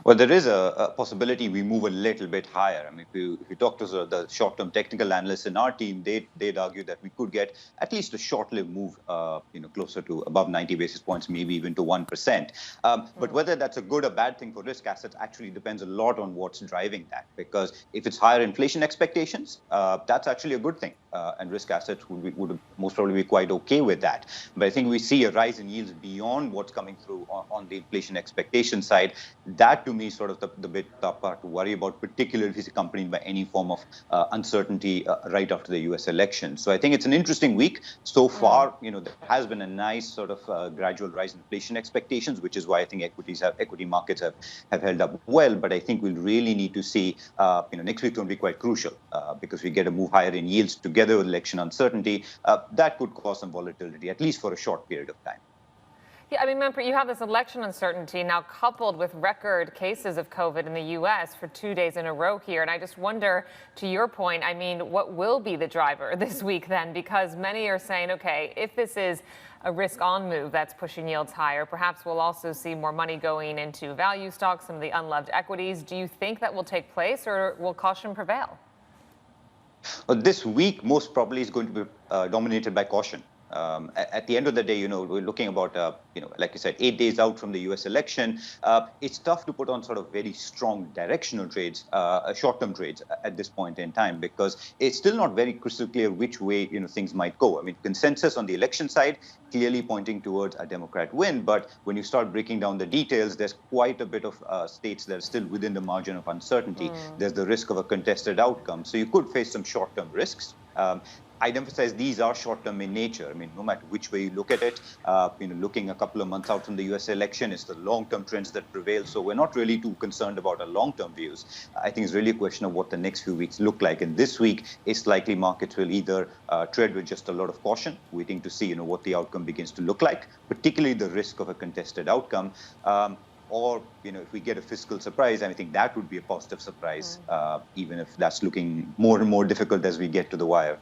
Well, there is a possibility we move a little bit higher. I mean, if you talk to the short-term technical analysts in our team, they'd argue that we could get at least a short-lived move, closer to above 90 basis points, maybe even to 1%. But whether that's a good or bad thing for risk assets actually depends a lot on what's driving that. Because if it's higher inflation expectations, that's actually a good thing, and risk assets would most probably be quite okay with that. But I think we see a rise in yields beyond what's coming through on the inflation expectation side. That to me is sort of the bit tough part to worry about, particularly if it's accompanied by any form of uncertainty right after the US election. So I think it's an interesting week. So far, there has been a nice sort of gradual rise in inflation expectations, which is why I think equity markets have held up well. But I think we'll really need to see, next week going to be quite crucial because we get a move higher in yields together with election uncertainty. That could cause some volatility, at least for a short period of time. Yeah, I mean, Manpreet, you have this election uncertainty now coupled with record cases of COVID in the U.S. for 2 days in a row here. And I just wonder, to your point, I mean, what will be the driver this week then? Because many are saying, okay, if this is a risk-on move that's pushing yields higher, perhaps we'll also see more money going into value stocks, some of the unloved equities. Do you think that will take place, or will caution prevail? This week, most probably, is going to be dominated by caution. At the end of the day, we're looking about, like you said, 8 days out from the US election. It's tough to put on sort of very strong directional trades, short-term trades at this point in time, because it's still not very crystal clear which way, things might go. I mean, consensus on the election side clearly pointing towards a Democrat win. But when you start breaking down the details, there's quite a bit of states that are still within the margin of uncertainty. There's the risk of a contested outcome. So you could face some short-term risks. I'd emphasize these are short-term in nature. I mean, no matter which way you look at it, looking a couple of months out from the US election, it's the long-term trends that prevail. So we're not really too concerned about our long-term views. I think it's really a question of what the next few weeks look like. And this week, it's likely markets will either tread with just a lot of caution, waiting to see, what the outcome begins to look like, particularly the risk of a contested outcome. Or, if we get a fiscal surprise, I think that would be a positive surprise, even if that's looking more and more difficult as we get to the wire.